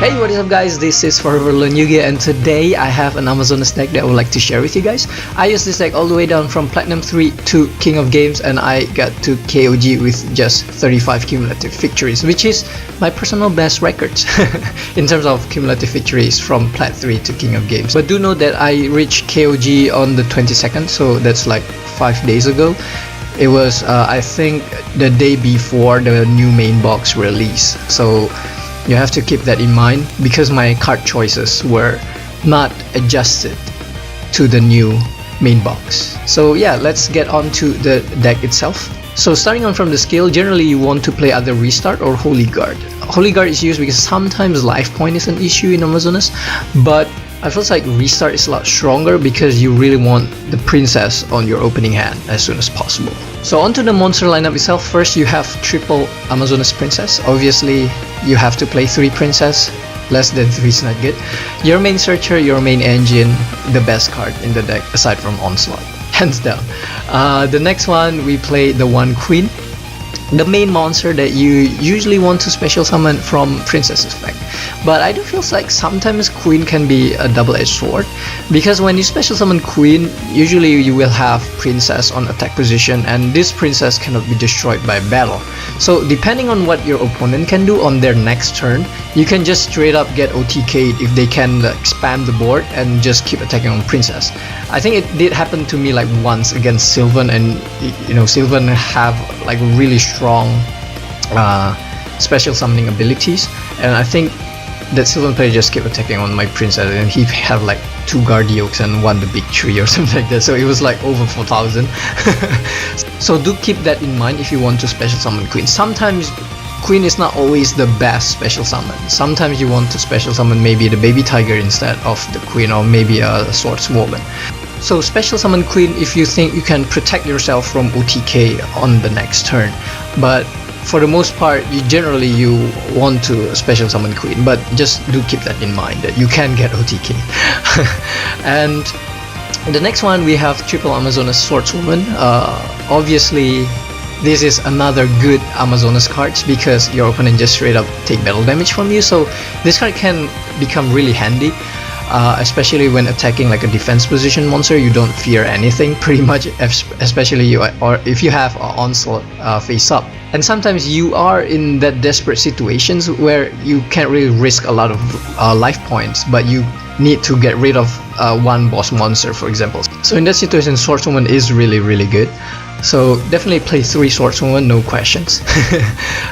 Hey, what is up guys, this is ForeverAloneYugioh and today I have an Amazonas deck that I would like to share with you guys. I used this deck all the way down from Platinum 3 to King of Games and I got to KOG with just 35 cumulative victories, which is my personal best records in terms of cumulative victories from Plat 3 to King of Games. But do note that I reached KOG on the 22nd, so that's like 5 days ago. It was I think the day before the new main box release, so you have to keep that in mind because my card choices were not adjusted to the new main box. So yeah, let's get on to the deck itself. So starting on from the skill, generally you want to play either Restart or Holy Guard. Holy Guard is used because sometimes life point is an issue in Amazonas, but I feel like Restart is a lot stronger because you really want the princess on your opening hand as soon as possible. So onto the monster lineup itself. First you have triple Amazonas princess. Obviously you have to play 3 princess, less than 3 is not good. Your main searcher, your main engine, the best card in the deck aside from Onslaught, hands down. The next one we play the 1 queen, the main monster that you usually want to special summon from Princess effect. But I do feel like sometimes Queen can be a double-edged sword, because when you special summon Queen, usually you will have Princess on attack position and this Princess cannot be destroyed by battle. So depending on what your opponent can do on their next turn, you can just straight up get OTK'd if they can spam the board and just keep attacking on Princess. I think it did happen to me like once against Sylvan, and you know, Sylvan have like really strong special summoning abilities, and I think that Sylvan player just kept attacking on my princess and he had like 2 Guardioaks and won the big tree or something like that, so it was like over 4,000. So do keep that in mind if you want to special summon Queen. Sometimes Queen is not always the best special summon. Sometimes you want to special summon maybe the baby tiger instead of the Queen, or maybe a Swordswoman. So special summon Queen if you think you can protect yourself from OTK on the next turn, but for the most part you want to special summon Queen, but just do keep that in mind that you can get OTK. And the next one we have triple Amazonas Swordswoman. Obviously this is another good Amazonas cards because your opponent just straight up take battle damage from you, so this card can become really handy. Especially when attacking like a defense position monster, you don't fear anything pretty much, especially if you have Onslaught face up. And sometimes you are in that desperate situations where you can't really risk a lot of life points, but you need to get rid of one boss monster, for example. So in that situation, Swordswoman is really good. So definitely play 3 Swordswoman, no questions.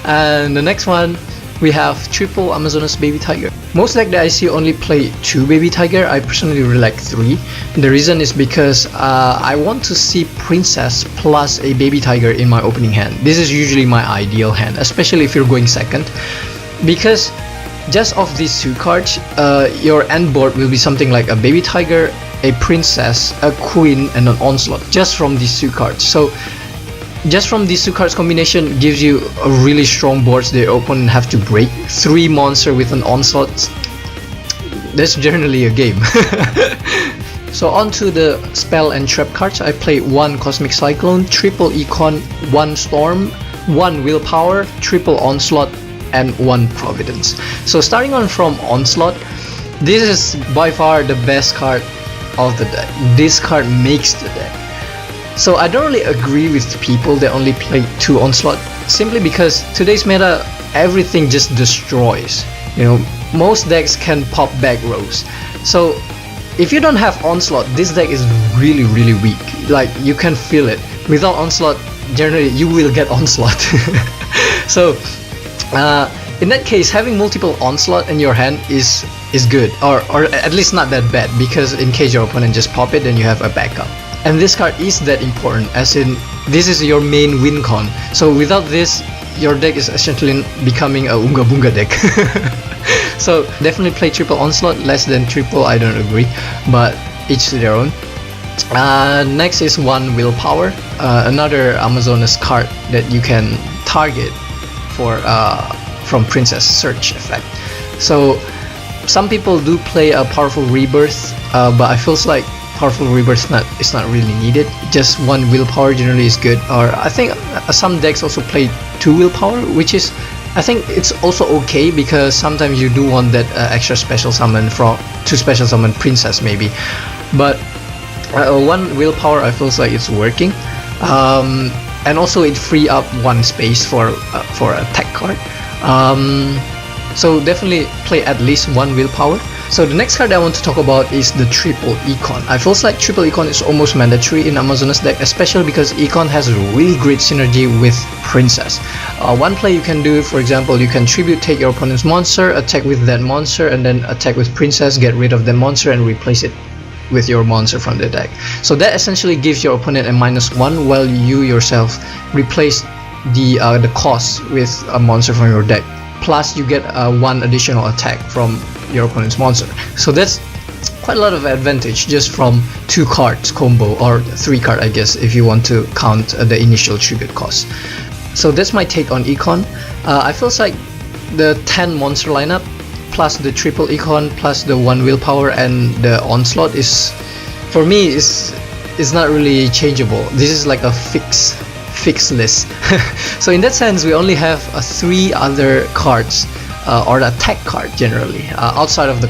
And the next one we have triple Amazonas baby tiger. Most deck that I see only play 2 baby tiger. I personally really like 3. The reason is because I want to see princess plus a baby tiger in my opening hand. This is usually my ideal hand, especially if you're going second, because just off these 2 cards your end board will be something like a baby tiger, a princess, a queen, and an onslaught, just from these 2 cards. So just from these 2 cards combination gives you a really strong board that your opponent have to break. 3 monster with an onslaught, that's generally a game. So on to the spell and trap cards. I play 1 Cosmic Cyclone, triple econ'd, 1 Storm, 1 Willpower, triple Onslaught, and 1 Providence. So starting on from Onslaught, this is by far the best card of the deck. This card makes the deck. So I don't really agree with people that only play 2 Onslaught, simply because today's meta everything just destroys. You know, most decks can pop back rows. So if you don't have Onslaught, this deck is really weak. Like, you can feel it. Without Onslaught, generally you will get Onslaught. So in that case, having multiple Onslaught in your hand is good, or at least not that bad, because in case your opponent just pop it, then you have a backup. And this card is that important, as in this is your main win con. So without this, your deck is essentially becoming a Unga Bunga deck. So definitely play triple Onslaught, less than triple I don't agree, but each to their own. Next is 1 Willpower, another Amazonas card that you can target for from Princess Search effect. So some people do play a powerful Rebirth, but I feels like powerful Rebirth is not really needed. Just 1 Willpower generally is good, or I think some decks also play 2 Willpower, which is I think it's also okay because sometimes you do want that extra special summon to special summon princess maybe, but one willpower I feel like it's working, and also it free up one space for a tech card. So definitely play at least one willpower. So the next card I want to talk about is the triple econ. I feel like triple econ is almost mandatory in Amazonas deck, especially because econ has a really great synergy with princess. One play you can do, for example, you can tribute take your opponent's monster, attack with that monster, and then attack with princess, get rid of the monster and replace it with your monster from the deck. So that essentially gives your opponent a -1 while you yourself replace the cost with a monster from your deck. Plus you get one additional attack from your opponent's monster. So that's quite a lot of advantage just from 2 cards combo, or 3 card I guess if you want to count the initial tribute cost. So that's my take on econ. I feel like the 10 monster lineup plus the triple econ plus the 1 willpower and the onslaught is, for me, is not really changeable. This is like a fixed list. So in that sense we only have 3 other cards or the attack card generally outside of the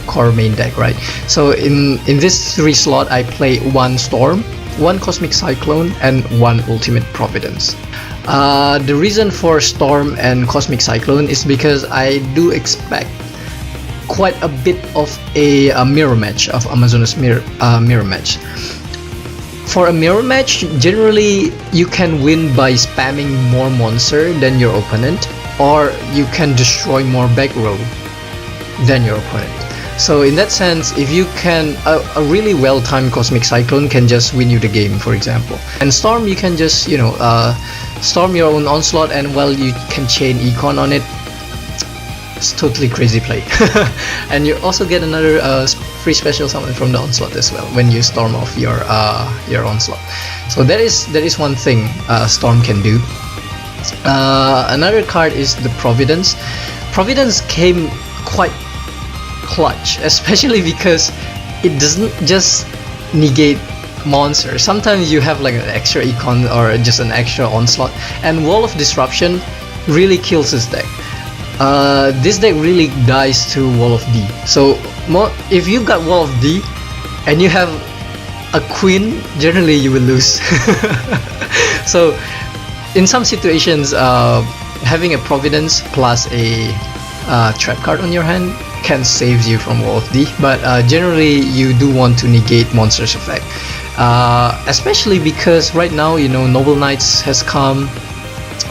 core main deck, right? So in this 3 slot I play 1 storm, 1 cosmic cyclone, and 1 ultimate providence. The reason for storm and cosmic cyclone is because I do expect quite a bit of a mirror match of Amazonas mirror match. For a mirror match, generally you can win by spamming more monster than your opponent, or you can destroy more backrow than your opponent. So in that sense, if you can, a really well-timed cosmic cyclone can just win you the game, for example. And storm, you can just, you know, storm your own onslaught, and well, you can chain econ on it. It's totally crazy play. And you also get another free special summon from the onslaught as well when you storm off your onslaught. So that is one thing storm can do. Another card is the Providence. Providence came quite clutch, especially because it doesn't just negate monsters. Sometimes you have like an extra econ or just an extra onslaught, and Wall of Disruption really kills this deck. This deck really dies to Wall of D. So if you got Wall of D and you have a queen, generally you will lose. So in some situations, having a Providence plus a trap card on your hand can save you from Wall of D, but generally you do want to negate monsters effect, especially because right now, you know, Noble Knights has come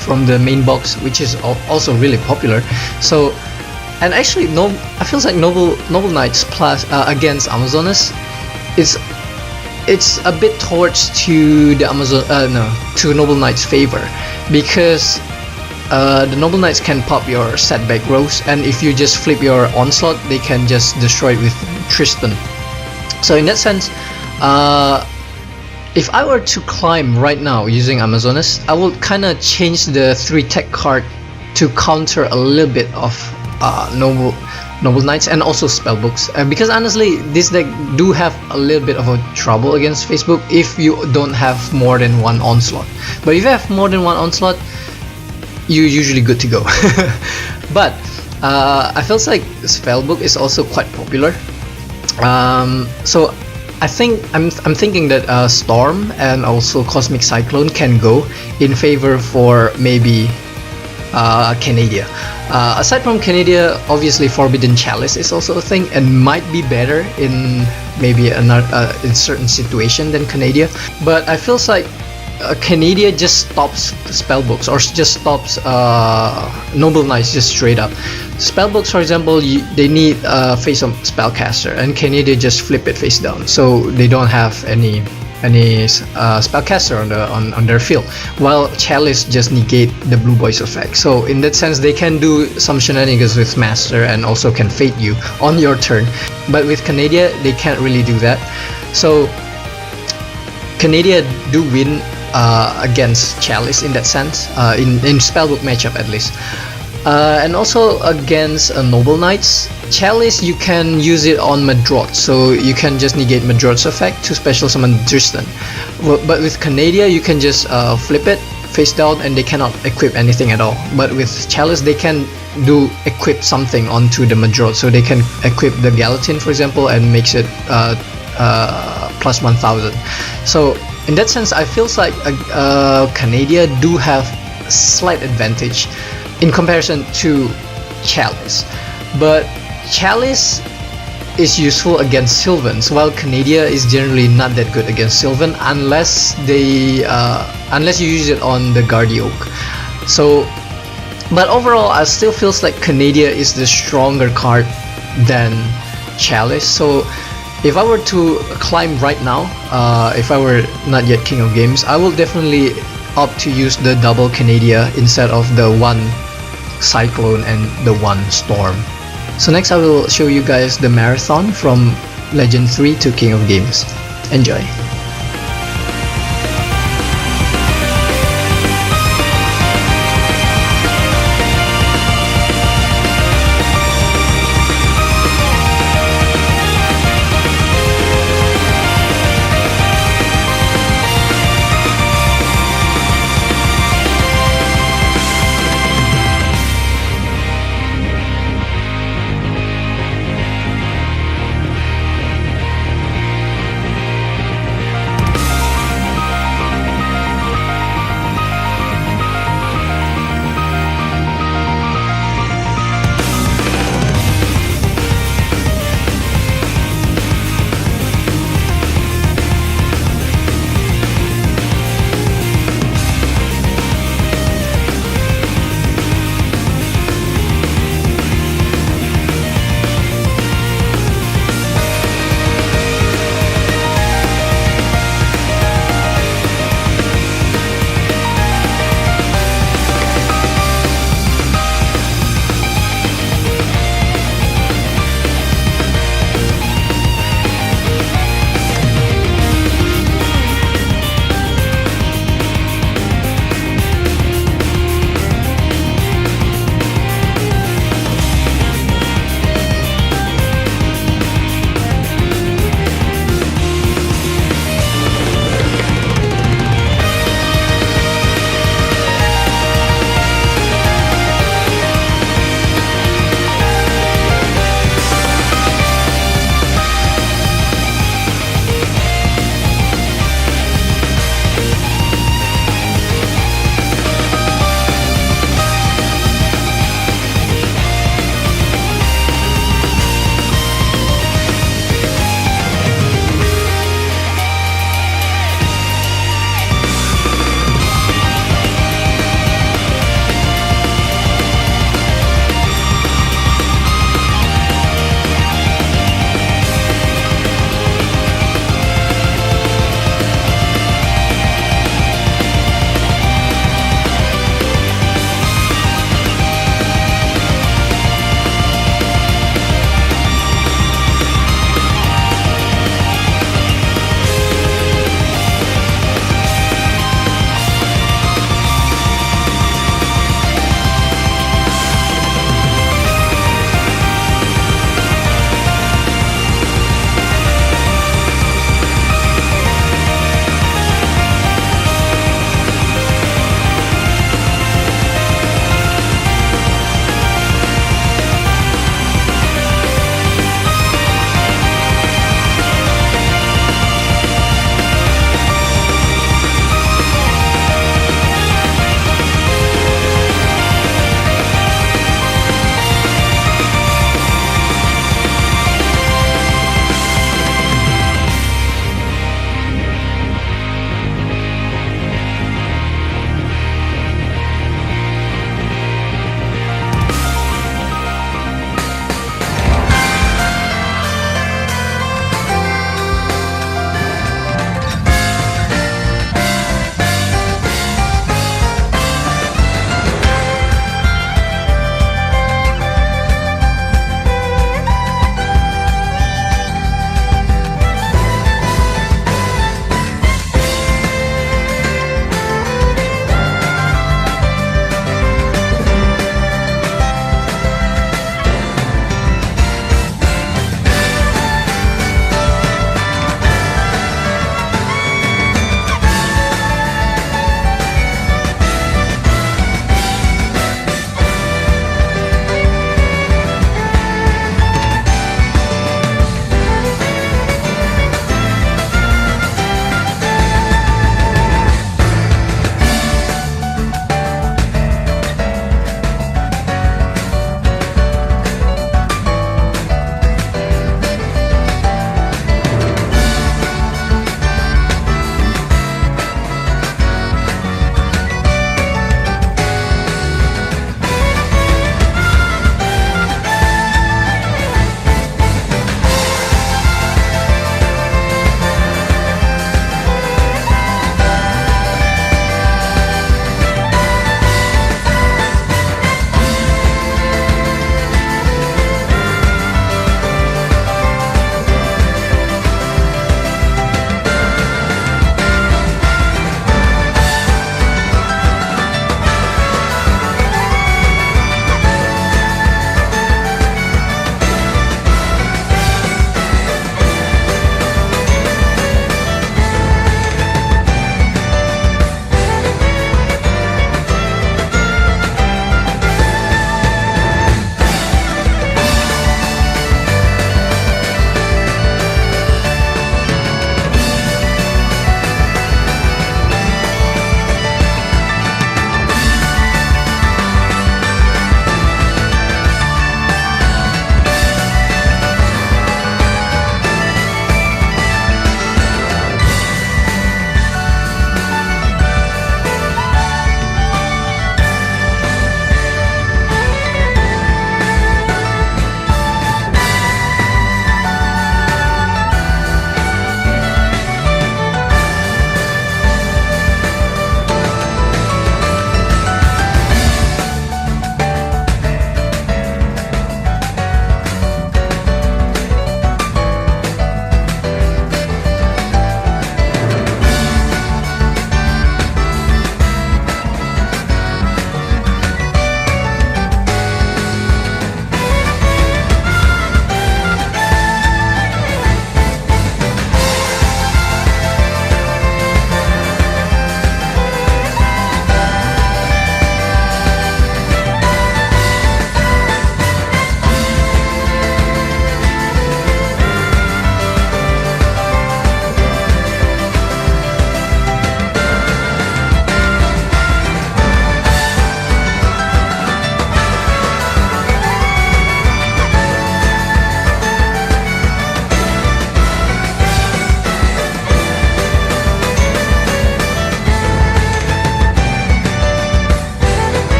from the main box, which is also really popular. So, and actually I feel like Noble Knights plus against Amazonas, it's a bit towards to the to Noble Knights favor, because the Noble Knights can pop your setback rows, and if you just flip your onslaught, they can just destroy it with Tristan. So in that sense, if I were to climb right now using Amazonas, I would kind of change the 3 tech card to counter a little bit of Noble Knights and also spellbooks, because honestly this deck do have a little bit of a trouble against Facebook if you don't have more than 1 onslaught. But if you have more than 1 onslaught, you're usually good to go. But I feel like spellbook is also quite popular. So I think I'm thinking that Storm and also Cosmic Cyclone can go in favor for maybe Canadia. Aside from Canadia, obviously Forbidden Chalice is also a thing and might be better in maybe another in certain situation than Canadia. But I feel like Canadia just stops spellbooks or just stops Noble Knights just straight up. Spellbooks, for example, they need face up spellcaster, and Canadia just flip it face down, so they don't have any spellcaster on their field, while Chalice just negate the Blue Boys effect. So in that sense, they can do some shenanigans with Master and also can fate you on your turn. But with Canadia, they can't really do that. So Canadia do win against Chalice in that sense, in spellbook matchup at least. And also against Noble Knights, Chalice you can use it on Madrot, so you can just negate Madrot's effect to special summon Tristan. But with Canadia you can just flip it face down and they cannot equip anything at all. But with Chalice they can equip something onto the Madrot, so they can equip the Gallatin for example and makes it plus 1000. So in that sense I feels like Canada do have slight advantage in comparison to Chalice, but Chalice is useful against Sylvans, while Canada is generally not that good against Sylvan unless you use it on the Guardioak. So, but overall, I still feels like Canada is the stronger card than Chalice. So, if I were to climb right now, if I were not yet King of Games, I will definitely opt to use the double Canada instead of the one Cyclone and the one Storm. So next I will show you guys the marathon from Legend 3 to King of Games. Enjoy!